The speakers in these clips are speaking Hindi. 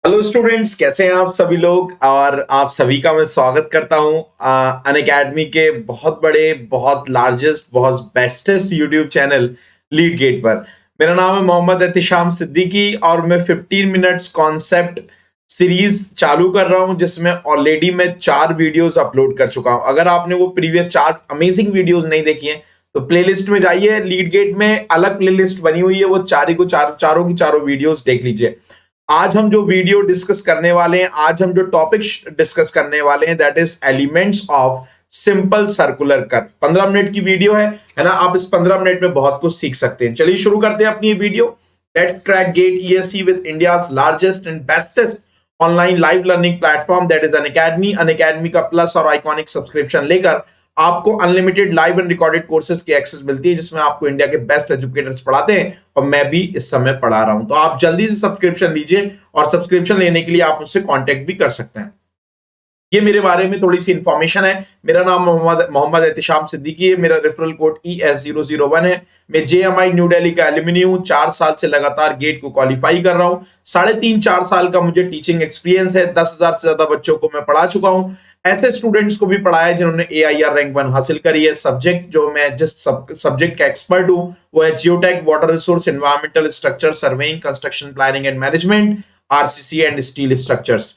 हेलो स्टूडेंट्स, कैसे हैं आप सभी लोग। और आप सभी का मैं स्वागत करता हूं अनअकैडमी के बहुत बड़े, बहुत लार्जेस्ट, बहुत bestest YouTube channel lead GATE पर। मेरा नाम है मोहम्मद एहतिशाम सिद्दीकी और मैं 15 मिनट्स कॉन्सेप्ट सीरीज चालू कर रहा हूं, जिसमें ऑलरेडी मैं 4 वीडियोस अपलोड कर चुका हूं। अगर आपने वो प्रीवियस 4 अमेजिंग वीडियोस नहीं देखी हैं तो प्लेलिस्ट में जाइए। लीड गेट में अलग प्लेलिस्ट बनी हुई है, वो चारों की चारों वीडियोस देख लीजिए। आज हम जो वीडियो डिस्कस करने वाले हैं, आज हम जो टॉपिक डिस्कस करने वाले हैं, that is elements of simple circular curve. 15 minute की वीडियो है ना। आप इस 15 मिनट में बहुत कुछ सीख सकते हैं। चलिए शुरू करते हैं अपनी ये video. Let's crack GATE ESC with India's largest and bestest online live learning platform, that is Unacademy. Unacademy का प्लस और आइकॉनिक सब्सक्रिप्शन लेकर आपको unlimited live and recorded courses की एक्सेस मिलती है, जिसमें आपको इंडिया के बेस्ट एजुकेटर्स पढ़ाते हैं और मैं भी इस समय पढ़ा रहा हूं। तो आप जल्दी से सब्सक्रिप्शन लीजिए और सब्सक्रिप्शन लेने के लिए आप मुझसे कांटेक्ट भी कर सकते हैं। ये मेरे बारे में थोड़ी सी इंफॉर्मेशन है। मेरा नाम मोहम्मद एहतिशाम सिद्दीकी है। मेरा रेफरल कोड ES001 है। मैं JMI न्यू दिल्ली का एल्यूमिनी हूं। 4 साल से लगातार गेट को क्वालिफाई कर रहा हूं। 3.5-4 साल का मुझे टीचिंग एक्सपीरियंस है। 10,000 से ज्यादा बच्चों को मैं पढ़ा चुका हूं। ऐसे स्टूडेंट्स को भी पढ़ाया है जिन्होंने AIR रैंक 1 हासिल करी है। सब्जेक्ट जो मैं जिस सब्जेक्ट का एक्सपर्ट हूं वो है geotech, water resource, environmental structure, surveying, construction planning and management, RCC and steel structures.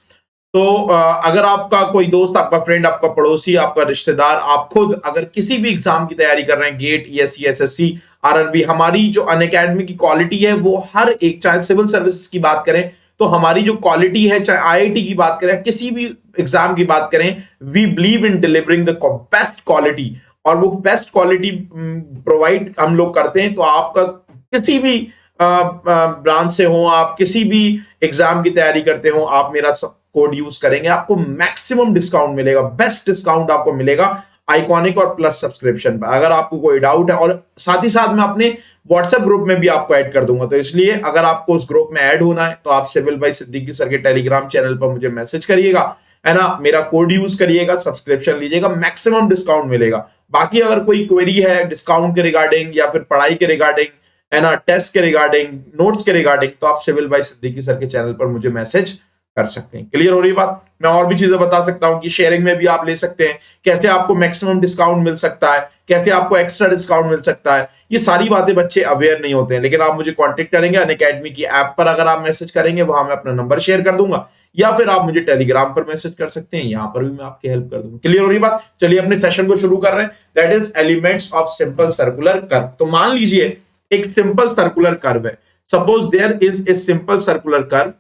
तो अगर आपका कोई दोस्त, आपका फ्रेंड, आपका पड़ोसी, आपका रिश्तेदार, आप खुद अगर किसी भी एग्जाम की तैयारी कर रहे हैं, गेट, ESC, SSC, RRB, हमारी जो अनअकैडमी की क्वालिटी है वो हर एक, चाहे सिविल सर्विसेज की बात करें तो हमारी जो क्वालिटी है, चाहे IIT की बात करें, किसी भी एग्जाम की बात करें, we believe in delivering the best quality. और वो बेस्ट क्वालिटी प्रोवाइड हम लोग करते हैं। तो आपका किसी भी ब्रांच से हो, आप किसी भी एग्जाम की तैयारी करते हो, आप मेरा कोड यूज करेंगे, आपको मैक्सिमम डिस्काउंट मिलेगा, बेस्ट डिस्काउंट आपको मिलेगा आइकॉनिक और प्लस सब्सक्रिप्शन पर। अगर आपको कोई डाउट है, और साथ ही साथ मैं अपने व्हाट्सएप ग्रुप में भी आपको ऐड कर दूंगा, तो इसलिए अगर आपको उस ग्रुप में ऐड होना है तो आप सिविल भाई सिद्दीकी सर के टेलीग्राम चैनल पर मुझे मैसेज करिएगा, है ना। मेरा कोड यूज करिएगा, सब्सक्रिप्शन लीजिएगा, मैक्सिमम डिस्काउंट मिलेगा। बाकी अगर कोई क्वेरी है डिस्काउंट के रिगार्डिंग या फिर पढ़ाई के रिगार्डिंग, है ना, टेस्ट के रिगार्डिंग, नोट्स के रिगार्डिंग, तो आप सिविल भाई सिद्दीकी सर के चैनल पर मुझे मैसेज कर सकते हैं। क्लियर हो रही बात। मैं और भी चीजें बता सकता हूं कि शेयरिंग में भी आप ले सकते हैं, कैसे आपको मैक्सिमम डिस्काउंट मिल सकता है, कैसे आपको एक्स्ट्रा डिस्काउंट मिल सकता है। ये सारी बातें बच्चे अवेयर नहीं होते हैं, लेकिन आप मुझे कांटेक्ट करेंगे अनअकैडमी की ऐप पर। अगर आप मैसेज करेंगे, वहां मैं अपना नंबर शेयर कर दूंगा, या फिर आप मुझे टेलीग्राम पर मैसेज कर सकते हैं, यहां पर भी मैं आपकी हेल्प कर दूंगा। क्लियर हो रही बात। चलिए अपने सेशन को शुरू कर रहे हैं, that is elements of simple circular curve. तो मान लीजिए एक सिंपल सर्कुलर कर्व है। Suppose there is a simple circular curve.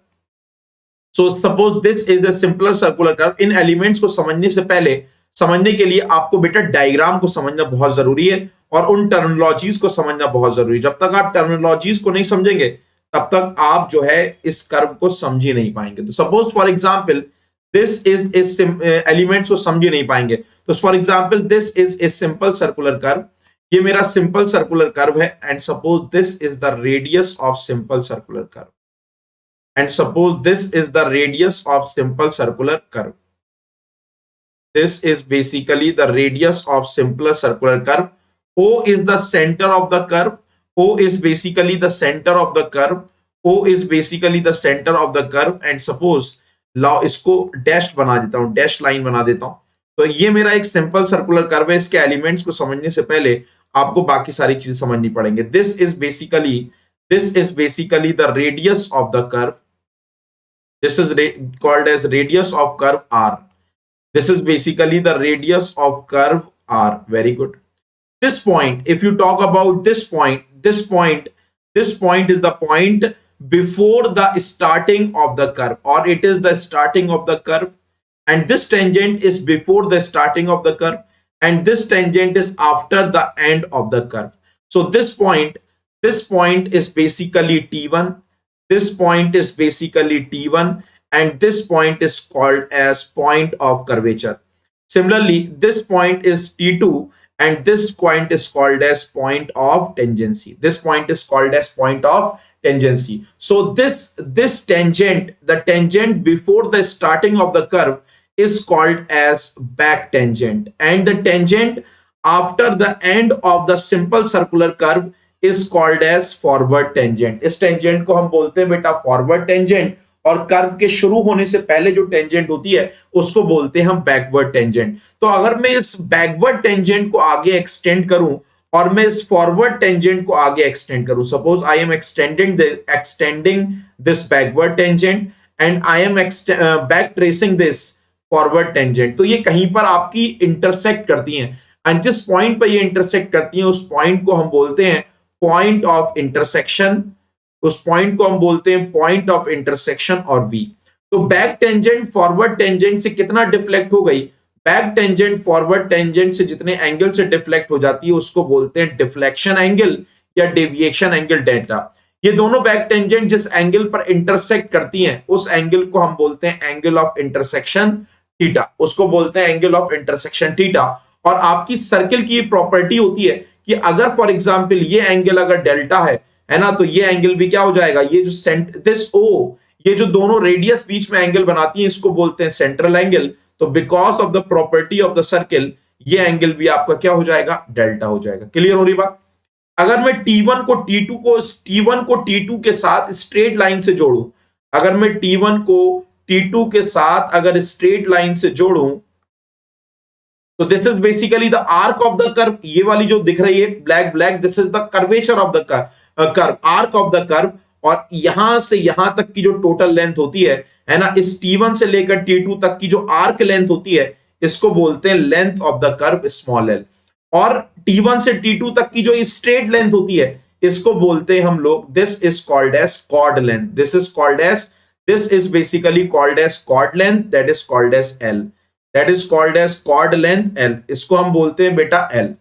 So suppose this is a simpler circular curve. इन एलिमेंट्स को समझने से पहले, समझने के लिए आपको बेटा डायग्राम को समझना बहुत जरूरी है और उन टर्मिनोलॉजीज को समझना बहुत जरूरी है। जब तक आप टर्मिनोलॉजीज को नहीं समझेंगे तब तक आप जो है इस कर्व को समझ ही नहीं पाएंगे। तो suppose for example this is elements को समझ ही नहीं पाएंगे। तो for example this is a simple circular curve. ये मेरा सिंपल सर्कुलर कर्व है and suppose this is the radius of simple circular curve. And suppose this is the radius of simple circular curve. This is basically the radius of simpler circular curve. O is the center of the curve. O is basically the center of the curve. O is basically the center of the curve. And suppose लाओ इसको डैश बना देता हूं, डैश लाइन बना देता हूं। तो ये मेरा एक सिंपल सर्कुलर कर्व है। इसके एलिमेंट्स को समझने से पहले आपको बाकी सारी चीजें समझनी पड़ेंगे। This is basically the radius of the curve. This is called as radius of curve R. This is basically the radius of curve R. Very good. This point, if you talk about this point is the point before the starting of the curve, or it is the starting of the curve, and this tangent is before the starting of the curve, and this tangent is after the end of the curve. So this point is basically T1. This point is basically T1, and this point is called as point of curvature. Similarly, this point is T2, and this point is called as point of tangency. This point is called as point of tangency. So this tangent, the tangent before the starting of the curve, is called as back tangent, and the tangent after the end of the simple circular curve is called as forward tangent. इस tangent को हम बोलते हैं बेटा forward tangent, और कर्व के शुरू होने से पहले जो टेंजेंट होती है उसको बोलते हैं हम बैकवर्ड टेंजेंट। तो अगर मैं इस बैकवर्ड टेंजेंट को आगे एक्सटेंड करूं और मैं इस फॉरवर्ड टेंजेंट को आगे एक्सटेंड करूं, suppose I am extending this backward tangent and I am back tracing this forward tangent, तो ये कहीं पर आपकी इंटरसेक्ट करती हैं, एंड जिस पॉइंट पर ये इंटरसेक्ट करती हैं उस पॉइंट को हम बोलते हैं पॉइंट ऑफ इंटरसेक्शन। उस पॉइंट को हम बोलते हैं पॉइंट ऑफ इंटरसेक्शन और वी। तो बैक टेंजेंट फॉरवर्ड टेंजेंट से कितना डिफ्लेक्ट हो गई, बैक टेंजेंट फॉरवर्ड टेंजेंट से जितने एंगल से डिफ्लेक्ट हो जाती है उसको बोलते हैं डिफ्लेक्शन एंगल या डेविएशन एंगल डेल्टा। ये दोनों बैक टेंजेंट जिस एंगल पर इंटरसेक्ट करती हैं उस एंगल को हम बोलते हैं एंगल ऑफ इंटरसेक्शन थीटा, उसको बोलते हैं एंगल ऑफ इंटरसेक्शन थीटा। और आपकी सर्किल की प्रॉपर्टी होती है कि अगर फॉर एग्जांपल ये एंगल अगर डेल्टा है ना, तो ये एंगल भी क्या हो जाएगा, ये जो दिस ओ, ये जो दोनों रेडियस बीच में एंगल बनाती है इसको बोलते हैं सेंट्रल एंगल। तो because of the property of the circle ये एंगल भी आपका क्या हो जाएगा, डेल्टा हो जाएगा। क्लियर हो रही बात। अगर मैं T1 को T2 के साथ स्ट्रेट लाइन से जोड़ूं, अगर मैं T1 को T2 के साथ अगर स्ट्रेट लाइन से जोड़ूं, तो this is basically the arc of the curve. ये वाली जो दिख रही है black black, this is the curvature of the curve, arc of the curve. और यहां से यहां तक की जो टोटल लेंथ होती है ना, इस T1 से लेकर T2 तक की जो आर्क लेंथ होती है इसको बोलते हैं length of the curve small L. और T1 से T2 तक की जो स्ट्रेट लेंथ होती है इसको बोलते हैं हम लोग, this is called as chord length, this is basically called as chord length, that is called as L, that is called as chord length L, इसको हम बोलते हैं बेटा एल।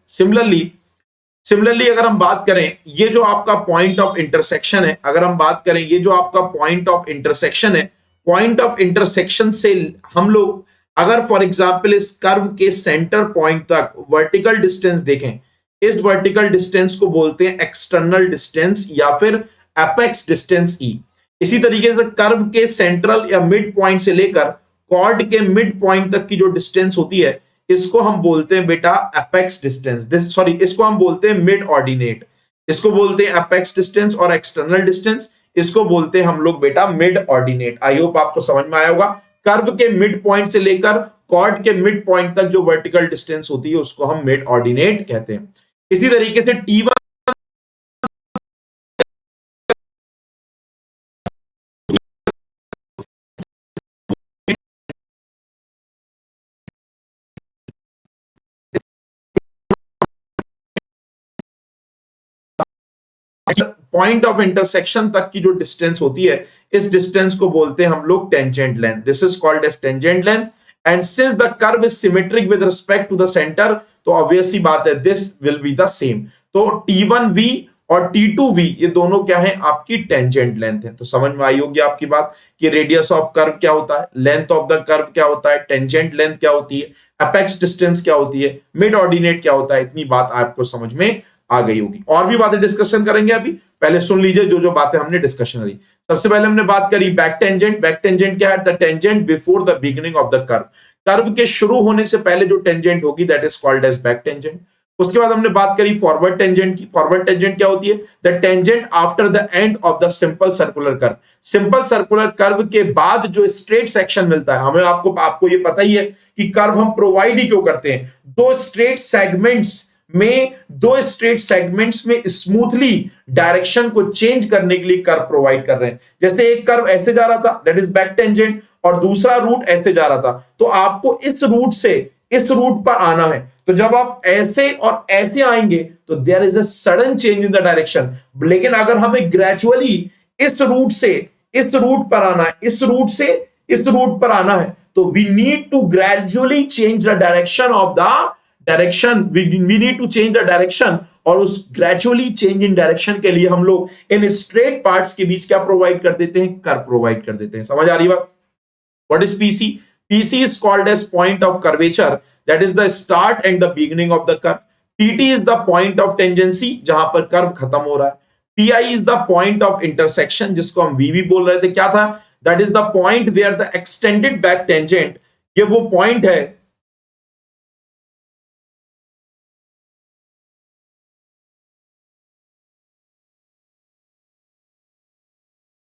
सिमिलरली अगर हम बात करें ये जो आपका पॉइंट ऑफ इंटरसेक्शन है, अगर हम बात करें ये जो आपका पॉइंट ऑफ इंटरसेक्शन है, पॉइंट ऑफ इंटरसेक्शन से हम लोग अगर फॉर एग्जांपल इस कर्व के सेंटर पॉइंट तक वर्टिकल डिस्टेंस देखें, इस वर्टिकल डिस्टेंस को बोलते हैं एक्सटर्नल डिस्टेंस या फिर एपेक्स डिस्टेंस ई। इसी तरीके से कर्व के सेंट्रल या मिड पॉइंट से लेकर कॉर्ड के मिड पॉइंट तक की जो डिस्टेंस होती है इसको हम बोलते हैं बेटा एपेक्स डिस्टेंस, इसको हम बोलते हैं मिड ऑर्डिनेट, इसको बोलते हैं एपेक्स डिस्टेंस और एक्सटर्नल डिस्टेंस इसको बोलते हैं हम लोग बेटा मिड ऑर्डिनेट। आई होप आपको समझ में आया होगा। कर्व के मिड पॉइंट से लेकर कॉर्ड के मिड पॉइंट तक जो वर्टिकल डिस्टेंस होती है उसको हम मिड ऑर्डिनेट कहते हैं। इसी तरीके से T1 पॉइंट ऑफ इंटरसेक्शन तक की जो डिस्टेंस होती है इस डिस्टेंस को बोलते हैं हम लोग tangent length, this is called as tangent length. And since the curve is symmetric with respect to the centre, तो ऑब्वियसली बात है this will be the same. तो T1V और T2V ये दोनों क्या है, आपकी टेंजेंट लेंथ है। तो समझ में आई होगी आपकी बात कि रेडियस ऑफ कर्व क्या होता है, लेंथ ऑफ द कर्व क्या होता है, टेंजेंट लेंथ क्या होती है, एपेक्स डिस्टेंस क्या होती है, मिड ऑर्डिनेट क्या होता है। इतनी बात आपको समझ में आ गई होगी। और भी बातें डिस्कशन करेंगे, अभी पहले सुन लीजिए जो जो बातें हमने डिस्कशन करी। सबसे पहले हमने बात करी बैक टेंजेंट। बैक टेंजेंट क्या है, the tangent before the beginning of the curve, curve के शुरू होने से पहले जो टेंजेंट होगी that is called as back tangent. उसके बाद हमने बात करी फॉरवर्ड टेंजेंट की। फॉरवर्ड टेंजेंट क्या होती है, the tangent after the end of the simple circular curve, simple circular curve के बाद जो स्ट्रेट सेक्शन मिलता है हमें, आपको ये पता ही है कि कर्व हम प्रोवाइड ही क्यों करते हैं, दो स्ट्रेट सेगमेंट्स में स्मूथली डायरेक्शन को चेंज करने के लिए कर्व प्रोवाइड कर रहे हैं। जैसे एक कर्व ऐसे जा रहा था दैट इज बैक टेंजेंट, और दूसरा रूट ऐसे जा रहा था, तो आपको इस रूट से इस रूट पर आना है। तो जब आप ऐसे और ऐसे आएंगे तो there is a sudden change in the direction. लेकिन अगर हमें ग्रेजुअली इस रूट से इस रूट पर आना है, इस रूट से इस रूट पर आना है, तो we need to gradually change the direction of the direction, we need to change the direction. और उस ग्रेजुअली चेंज इन डायरेक्शन के लिए हम लोग इन स्ट्रेट पार्ट्स के बीच क्या प्रोवाइड कर देते हैं, कर्व प्रोवाइड कर देते हैं। समझ आ रही बात। What is PC, PC is called as point of curvature, that is the start and the beginning of the curve. PT is the point of tangency, जहां पर कर्व खत्म हो रहा है। PI is the point of intersection, जिसको हम वीवी बोल रहे थे, क्या था, that is the point where the extended back tangent, ये वो पॉइंट है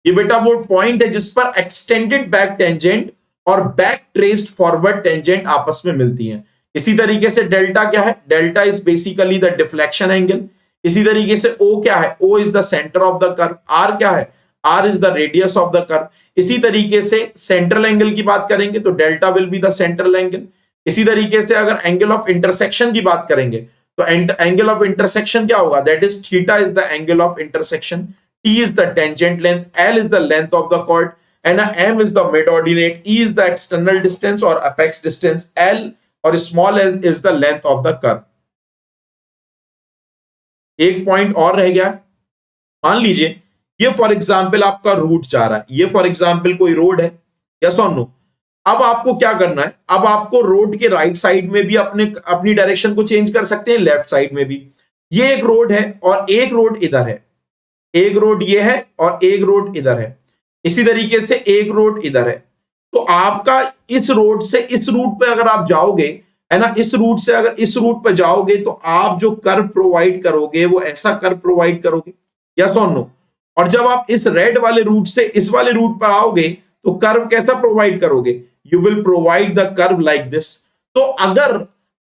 ये बेटा वो पॉइंट है जिस पर एक्सटेंडेड बैक टेंजेंट और बैक ट्रेस्ड फॉरवर्ड टेंजेंट आपस में मिलती हैं। इसी तरीके से डेल्टा क्या है? Delta is basically the deflection angle. इसी तरीके से ओ क्या है? O is the centre of the curve. R क्या है? R is the radius of the curve. इसी तरीके से सेंट्रल एंगल की बात करेंगे तो delta will be the central angle. इसी तरीके से अगर एंगल ऑफ इंटरसेक्शन की बात करेंगे तो एंगल ऑफ इंटरसेक्शन क्या होगा? That is theta is the angle of intersection, T is the tangent length, L is the length of the chord, and M is the mid ordinate, E is the external distance or apex distance, L or small s is the length of the curve. एक पॉइंट और रह गया। मान लीजिए ये फॉर एग्जाम्पल आपका रूट जा रहा है, ये फॉर एग्जाम्पल कोई रोड है, यस और नो। अब आपको क्या करना है? अब आपको रोड के राइट साइड में भी अपनी डायरेक्शन को चेंज कर सकते हैं, लेफ्ट साइड में भी। ये एक रोड है और एक रोड इधर है, एक रोड ये है और एक रोड इधर है। इसी तरीके से एक रोड इधर है। तो आपका इस रोड से इस रूट पे अगर आप जाओगे, है ना, इस रूट से अगर इस रूट पे जाओगे तो आप जो कर्व प्रोवाइड करोगे वो ऐसा कर्व प्रोवाइड करोगे, यस और नो। और जब आप इस रेड वाले रूट से इस वाले रूट पर आओगे तो कर्व कैसा प्रोवाइड करोगे? You will provide the curve like this. तो अगर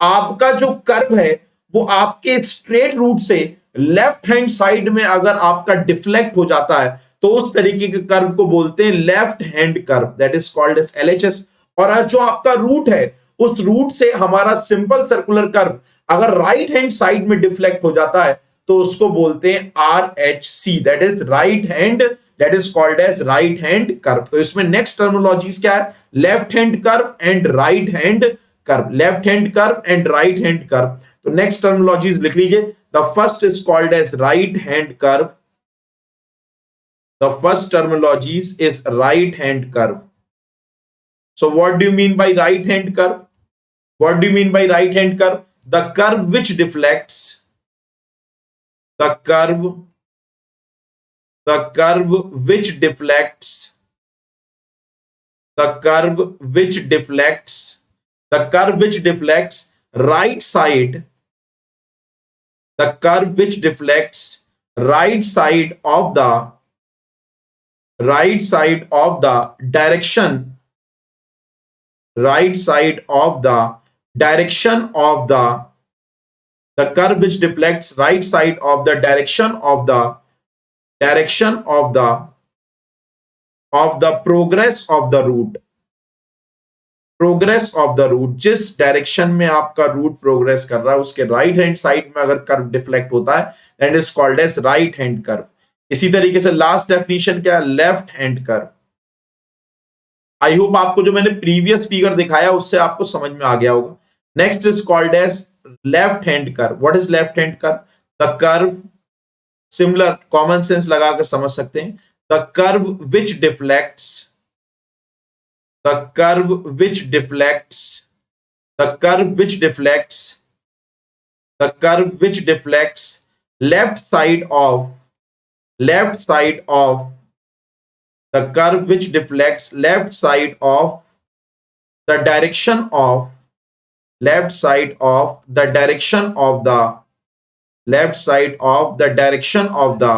आपका जो कर्व है वो आपके स्ट्रेट रूट से लेफ्ट हैंड साइड में अगर आपका डिफ्लेक्ट हो जाता है तो उस तरीके के कर्व को बोलते हैं left hand curve, that is called as LHS। और जो आपका रूट है उस रूट से हमारा सिंपल सर्कुलर कर्व अगर राइट हैंड साइड में डिफ्लेक्ट हो जाता है तो उसको बोलते हैं RHC, that is right hand, that is called as right hand curve. तो इसमें नेक्स्ट टर्मिनोलॉजीज क्या है? Left hand curve and right hand curve, left hand curve and right hand curve. तो नेक्स्ट टर्मिनोलॉजीज लिख लीजिए। The first is called as right hand curve. The first terminology is right hand curve. So what do you mean by right hand curve? What do you mean by right hand curve? The curve which deflects, the curve which deflects, the curve which deflects, the curve which deflects right side, the curve which deflects right side of the direction, right side of the direction of the curve which deflects right side of the direction of the progress of the root, progress of the route. जिस डायरेक्शन में आपका रूट प्रोग्रेस कर रहा है उसके राइट हैंड साइड में अगर कर्व डिफ्लेक्ट होता है that is called as right hand curve. इसी तरीके से लास्ट डेफिनेशन क्या है? Left hand curve. I hope आपको जो मैंने प्रीवियस फिगर दिखाया उससे आपको समझ में आ गया होगा। Next is called as left hand curve. What is left hand curve? The curve, similar common sense लगाकर समझ सकते हैं, the curve which deflects, the curve which deflects, the curve which deflects, the curve which deflects left side of, the curve which deflects left side of the direction of, left side of the direction of the, left side of the direction of the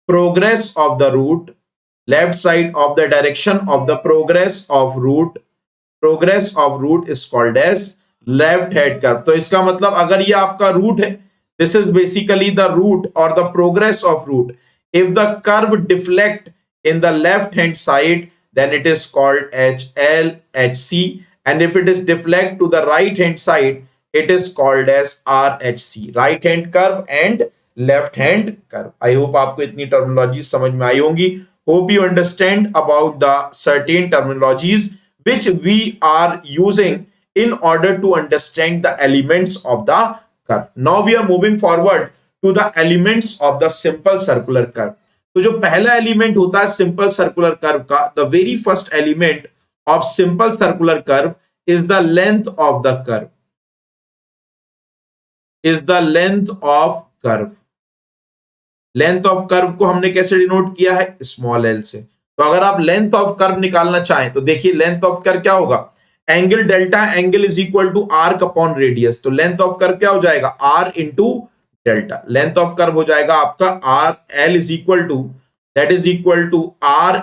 progress of the root, left side of the direction of the progress of root is called as left hand curve। तो इसका मतलब अगर ये आपका रूट है, this is basically the root or the progress of root. If the curve deflect in the left hand side then it is called LHC, and if it is deflect to the right hand side it is called as RHC, right hand curve and left hand curve। I hope आपको इतनी टर्मिनोलॉजी समझ में आई होंगी। Hope you understand about the certain terminologies which we are using in order to understand the elements of the curve. Now we are moving forward to the elements of the simple circular curve. तो जो पहला एलिमेंट होता है सिंपल सर्कुलर कर्व का, the very first element of simple circular curve is the length of the curve, is the length of curve। Length of curve को हमने कैसे डिनोट किया है? स्मॉल एल से। तो अगर आप लेंथ ऑफ कर्व निकालना चाहें तो देखिए लेंथ ऑफ कर्व क्या होगा? Angle delta angle is equal to arc upon radius. तो लेंथ ऑफ कर्व क्या हो जाएगा? R into delta. Length of curve हो जाएगा आपका R, L is equal to that is equal to R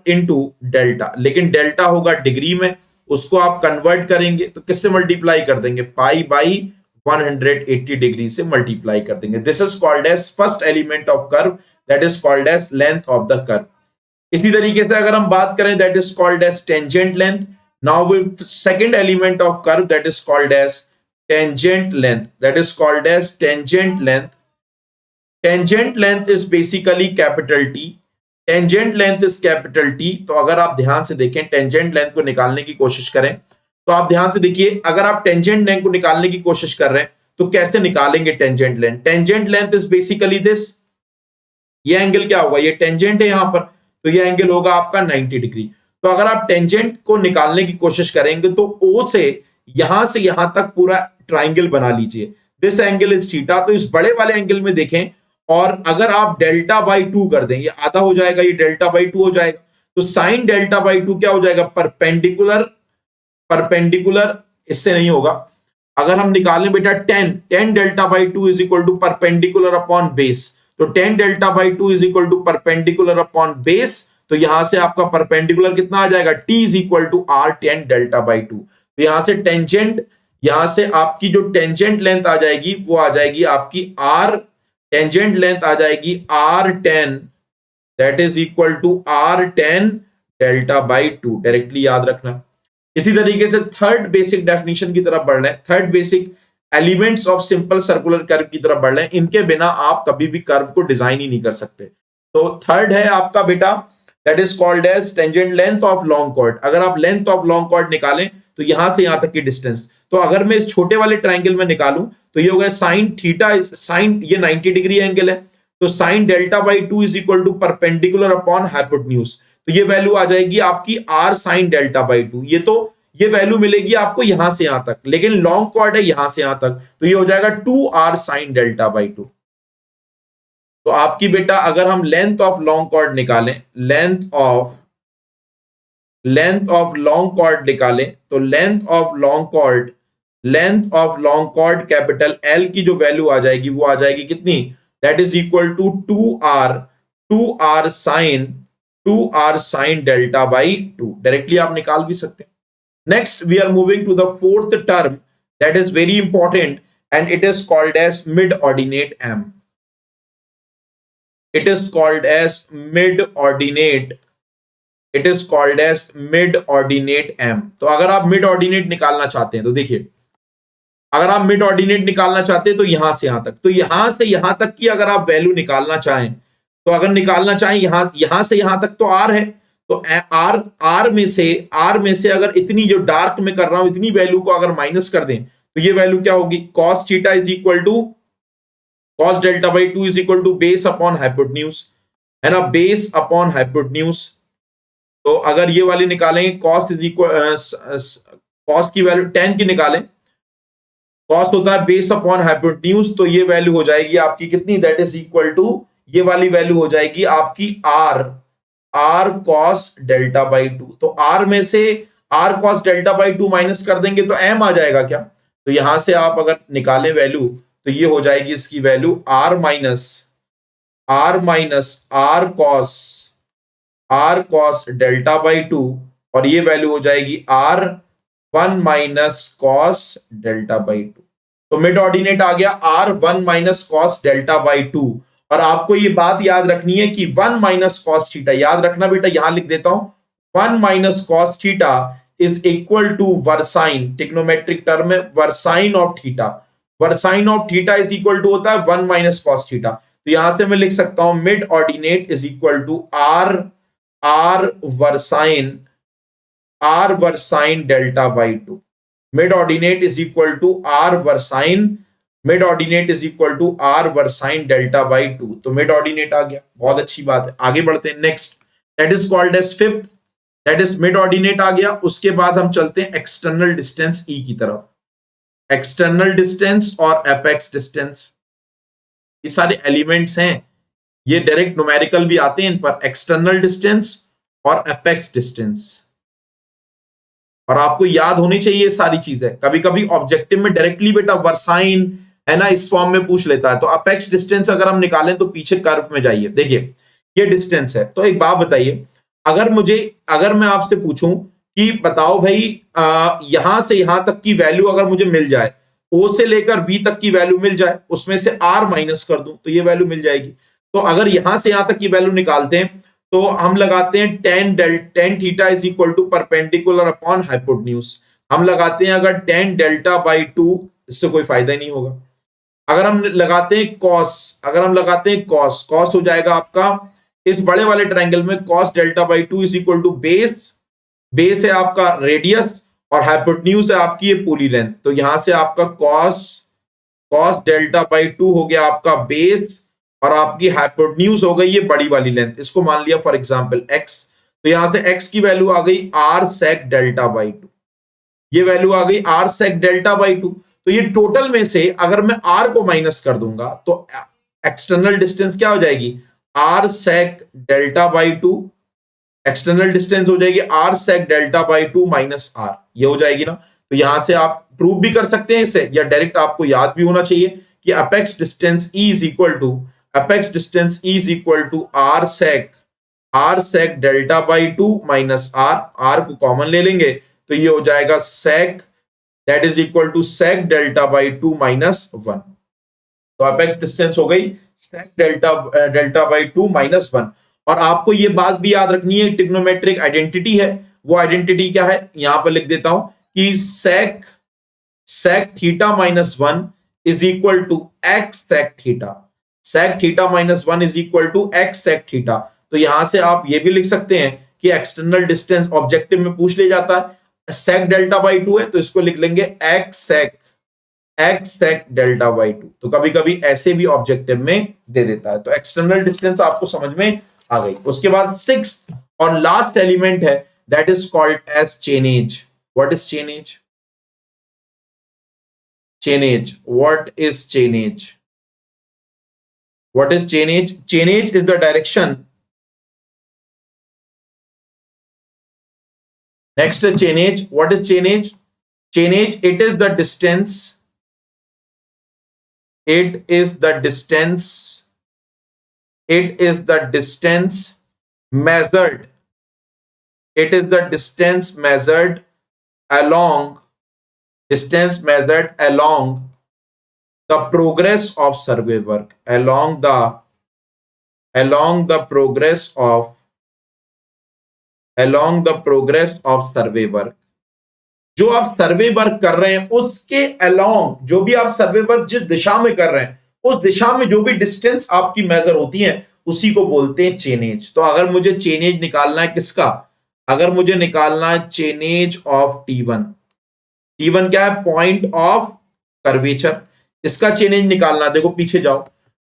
into delta, लेकिन डेल्टा होगा डिग्री में, उसको आप कन्वर्ट करेंगे तो किससे मल्टीप्लाई कर देंगे, पाई बाई 180 डिग्री से मल्टीप्लाई कर देंगे। This is called as first element of curve, that is called as length of the curve. इसी तरीके से अगर हम बात करें, that is called as tangent length. Now with second element of curve, that is called as tangent length, that is called as tangent length. Tangent length is basically capital T, tangent length is capital T. तो अगर आप ध्यान से देखें, टेंजेंट लेंथ को निकालने की कोशिश करें, तो आप ध्यान से देखिए, अगर आप टेंजेंट लेंथ को निकालने की कोशिश कर रहे हैं तो कैसे निकालेंगे tangent length. Tangent length is basically this, ये एंगल क्या होगा, ये टेंजेंट है यहां पर, तो ये एंगल होगा आपका 90 डिग्री। तो अगर आप टेंजेंट को निकालने की कोशिश करेंगे तो ओ से यहां तक पूरा ट्राइंगल बना लीजिए, दिस एंगल इज थीटा। तो इस बड़े वाले एंगल में देखें, और अगर आप डेल्टा बाई 2 कर दें, ये आधा हो जाएगा, ये डेल्टा बाई 2 हो जाएगा, तो साइन डेल्टा बाई 2 क्या हो जाएगा, परपेंडिकुलर इससे नहीं होगा। अगर हम निकालें बेटा 10 delta by 2 is equal to perpendicular upon base, तो 10 delta by 2 is equal to perpendicular upon base, तो यहां से आपका परपेंडिकुलर कितना आ जाएगा, t is equal to R 10 delta by 2। तो यहां से टेंजेंट, यहां से आपकी जो टेंजेंट लेंथ आ जाएगी वो आ जाएगी आपकी आर, टेंजेंट लेंथ आ जाएगी R10, that is equal to R10 delta by 2, directly याद रखना। इसी तरीके से थर्ड बेसिक डेफिनेशन की तरफ बढ़ रहे हैं, third basic elements of simple circular curve की तरफ बढ़ रहे हैं। इनके बिना आप कभी भी कर्व को डिजाइन ही नहीं कर सकते। तो थर्ड है आपका बेटा, that is called as tangent length of long chord. अगर आप लेंथ ऑफ लॉन्ग कॉर्ड निकालें तो यहां से यहां तक की डिस्टेंस, तो अगर मैं इस छोटे वाले ट्राइंगल में निकालूं तो ये होगा साइन थीटा, साइन ये 90 डिग्री एंगल है, तो sine delta by 2 is equal to perpendicular upon hypotenuse, तो ये वैल्यू आ जाएगी आपकी आर साइन डेल्टा बाई 2। ये वैल्यू मिलेगी आपको यहां से यहां तक, लेकिन लॉन्ग कॉर्ड है यहां से यहां तक, तो ये हो जाएगा 2r साइन डेल्टा बाई 2। तो आपकी बेटा अगर हम लेंथ ऑफ लॉन्ग कॉर्ड निकालें, लेंथ ऑफ लॉन्ग कॉर्ड निकालें, तो length of long chord capital L की जो वैल्यू आ जाएगी वो आ जाएगी कितनी, that is equal to 2r sine delta by 2। Directly आप निकाल भी सकते हैं। Next, we are moving to the fourth term that is very important, and it is called as mid-ordinate M. It is called as mid-ordinate. It is called as mid-ordinate M. तो अगर आप mid-ordinate निकालना चाहते हैं तो देखिए, अगर आप mid-ordinate निकालना चाहते हैं तो यहां से यहां तक, तो यहां से यहां तक की अगर आप वैल्यू निकालना चाहें, तो अगर निकालना चाहें यहां से यहां तक तो R है, तो आर में से अगर इतनी जो डार्क में कर रहा हूं इतनी वैल्यू को अगर माइनस कर दें तो ये वैल्यू क्या होगी, cos theta is equal to cos delta by 2 is equal to base upon hypotenuse, है ना, बेस अपॉन हाइपोटेन्यूज। तो अगर ये वाली निकालेंगे cos इज इक्वल, cos की वैल्यू 10 की निकालें, cos होता है बेस अपॉन हाइपोटेन्यूज, तो ये वैल्यू हो जाएगी आपकी कितनी, दैट इज इक्वल टू, ये वाली वैल्यू हो जाएगी आपकी आर कॉस डेल्टा बाई 2। तो आर में से R cos delta by 2 minus कर देंगे तो एम आ जाएगा क्या, तो यहां से आप अगर निकालें वैल्यू तो ये हो जाएगी इसकी value R minus R cos delta by 2, और ये वैल्यू हो जाएगी R 1 minus cos delta by 2। तो मिड ऑर्डिनेट आ गया R 1 minus cos delta by 2। और आपको ये बात याद रखनी है कि 1 माइनस कॉस थीटा, याद रखना बेटा, यहां लिख देता हूं 1 minus cos theta is equal to versine, trigonometric term में versine of theta, versine of theta is equal to होता है 1 माइनस कॉस थीटा। तो यहां से मैं लिख सकता हूं mid ordinate is equal to R versine delta by 2। Mid ordinate is equal to R versine, mid ordinate is equal to R versine delta by 2। तो मिड ऑर्डिनेट आ गया, बहुत अच्छी बात है। आगे बढ़ते हैं, next that is called as fifth, that is mid ordinate आ गया। उसके बाद हम चलते हैं एक्सटर्नल डिस्टेंस ई की तरफ, एक्सटर्नल डिस्टेंस और एपेक्स डिस्टेंस, ये सारे एलिमेंट्स हैं, ये डायरेक्ट न्यूमेरिकल भी आते हैं इन पर, एक्सटर्नल डिस्टेंस और एपेक्स डिस्टेंस, और आपको याद होनी चाहिए सारी चीजें। कभी कभी ऑब्जेक्टिव में डायरेक्टली बेटा वर्साइन है ना, इस फॉर्म में पूछ लेता है। तो अपेक्स डिस्टेंस अगर हम निकालें तो पीछे कर्व में जाइए, देखिए ये डिस्टेंस है। तो एक बात बताइए, अगर मैं आपसे पूछूं कि बताओ भाई यहां से यहां तक की वैल्यू अगर मुझे मिल जाए, ओ से लेकर बी तक की वैल्यू मिल जाए, उसमें से आर माइनस कर दूं तो ये वैल्यू मिल जाएगी। तो अगर यहां से यहां तक की वैल्यू निकालते हैं तो हम लगाते हैं tan theta is equal to perpendicular upon hypotenuse. हम लगाते हैं अगर टेन डेल्टा बाई टू, इससे कोई फायदा ही नहीं होगा। अगर हम लगाते हैं कॉस, कॉस हो जाएगा आपका इस बड़े वाले ट्रायंगल में cos delta by two is equal to base है आपका रेडियस और हाइपोटेन्यूज है आपकी ये पूरी लेंथ। तो यहां से आपका कॉस डेल्टा बाई टू हो गया आपका बेस और आपकी हाइपोटेन्यूज हो गई ये बड़ी वाली लेंथ, इसको मान लिया फॉर एग्जांपल x। तो यहां से x की वैल्यू आ गई r sec delta by to, ये वैल्यू आ गई r sec delta by to. तो ये टोटल में से अगर मैं r को माइनस कर दूंगा तो एक्सटर्नल डिस्टेंस क्या हो जाएगी, r sec delta by to, external distance हो जाएगी r sec delta by two minus r, ये हो जाएगी ना। तो यहां से आप प्रूव भी कर सकते हैं इसे, या डायरेक्ट आपको याद भी होना चाहिए कि apex distance E is equal to r sec delta by two minus r को कॉमन ले लेंगे तो ये हो जाएगा sec that is equal to sec delta by two minus 1। तो अपेक्स डिस्टेंस हो गई sec delta by two minus 1। और आपको ये बात भी याद रखनी है, ट्रिग्नोमेट्रिक आइडेंटिटी है, वो आइडेंटिटी क्या है, यहां पर लिख देता हूं कि sec theta minus 1 is equal to x sec theta, sec theta minus 1 is equal to x sec theta. तो यहां से आप ये भी लिख सकते हैं कि एक्सटर्नल डिस्टेंस ऑब्जेक्टिव में पूछ ले जाता है, sec डेल्टा बाई टू है तो इसको लिख लेंगे x sec delta by to. तो कभी कभी ऐसे भी ऑब्जेक्टिव में दे देता है। तो एक्सटर्नल डिस्टेंस आपको समझ में आ गई। उसके बाद सिक्स्थ और लास्ट एलिमेंट है that is called as chainage. What is chainage? What is chainage? Chainage is the direction. Next, chainage. What is chainage? Chainage, it is the distance. It is the distance measured. It is the distance measured along the progress of survey work, along the progress of survey work। जो आप सर्वे वर्क कर रहे हैं उसके अलोंग, जो भी आप सर्वे वर्क जिस दिशा में कर रहे हैं उस दिशा में जो भी डिस्टेंस आपकी मेजर होती है उसी को बोलते हैं चेनेज। तो अगर मुझे चेनेज निकालना है किसका, अगर मुझे निकालना है चेनेज ऑफ T1, T1 क्या है, पॉइंट ऑफ कर्वेचर, इसका चेनेज निकालना। देखो पीछे जाओ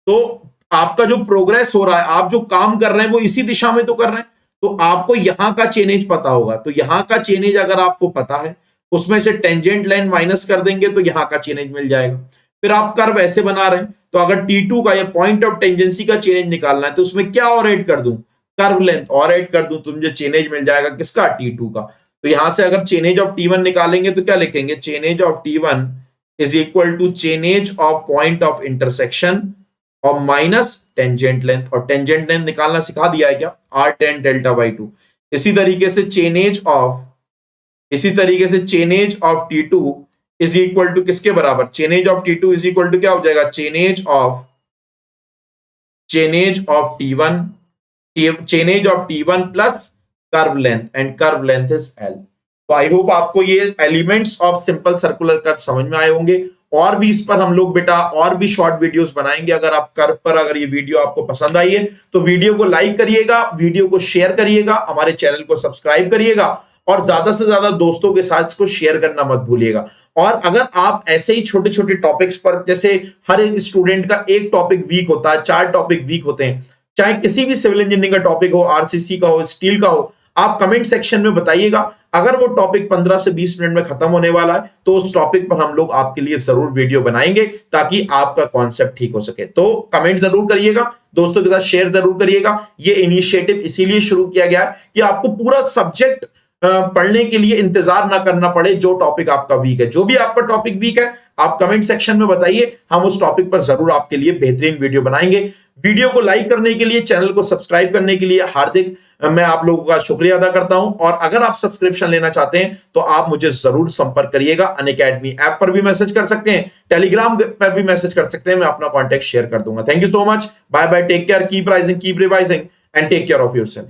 तो आपका जो प्रोग्रेस हो रहा है, आप जो काम कर रहे हैं वो इसी दिशा में तो कर रहे हैं, तो आपको यहां का चेनेज पता होगा। तो यहां का चेनेज अगर आपको पता है उसमें से टेंजेंट लाइन माइनस कर देंगे तो यहां का चेनेज मिल जाएगा। फिर आप कर्व ऐसे बना रहे हैं तो अगर T2 का या पॉइंट ऑफ टेंजेंसी का चेनेज निकालना है तो उसमें क्या और ऐड कर दूं, कर्व लेंथ और ऐड कर दूं तो मुझे चेनेज मिल जाएगा किसका, T2 का। तो यहां से अगर चेनेज ऑफ T1 निकालेंगे तो क्या लिखेंगे, chainage of T1 is equal to chainage of point of intersection और माइनस टेंजेंट लेंथ। और टेंजेंट लेंथ निकालना सिखा दिया है क्या, r10 डेल्टा बाई टू। इसी तरीके से chainage of T2 is equal to किसके बराबर, chainage of T2 is equal to क्या हो जाएगा, chainage of T1 plus curve length, and curve length is L। तो आई होप आपको ये elements of simple circular curve समझ में आए होंगे। और भी इस पर हम लोग बेटा और भी शॉर्ट वीडियोस बनाएंगे। अगर आप कर्व पर अगर ये वीडियो आपको पसंद आई है तो वीडियो को लाइक करिएगा, वीडियो को शेयर करिएगा, हमारे चैनल को सब्सक्राइब करिएगा और ज्यादा से ज्यादा दोस्तों के साथ इसको शेयर करना मत भूलिएगा। और अगर आप ऐसे ही छोटे छोटे टॉपिक्स पर, जैसे हर एक स्टूडेंट का एक टॉपिक वीक होता है, 4 टॉपिक वीक होते हैं, चाहे किसी भी सिविल इंजीनियरिंग का टॉपिक हो, आरसीसी का हो, स्टील का हो, आप कमेंट सेक्शन में बताइएगा। अगर वो टॉपिक 15 से 20 मिनट में खत्म होने वाला है तो उस टॉपिक पर हम लोग आपके लिए जरूर वीडियो बनाएंगे ताकि आपका कॉन्सेप्ट ठीक हो सके। तो कमेंट जरूर करिएगा, दोस्तों के साथ शेयर जरूर करिएगा। ये इनिशिएटिव इसीलिए शुरू किया गया है कि आपको पूरा सब्जेक्ट पढ़ने के लिए इंतजार ना करना पड़े जो टॉपिक आपका वीक है। जो भी आपका टॉपिक वीक है आप कमेंट सेक्शन में बताइए, हम उस टॉपिक पर जरूर आपके लिए बेहतरीन वीडियो बनाएंगे। वीडियो को लाइक करने के लिए, चैनल को सब्सक्राइब करने के लिए हार्दिक मैं आप लोगों का शुक्रिया अदा करता हूं। और अगर आप सब्सक्रिप्शन लेना चाहते हैं तो आप मुझे जरूर संपर्क करिएगा। अनअकैडमी ऐप पर भी मैसेज कर सकते हैं, टेलीग्राम पर भी मैसेज कर सकते हैं, मैं अपना कॉन्टैक्ट शेयर कर दूंगा। Thank you so much, bye bye, take care, keep rising, keep revising and take care of yourself.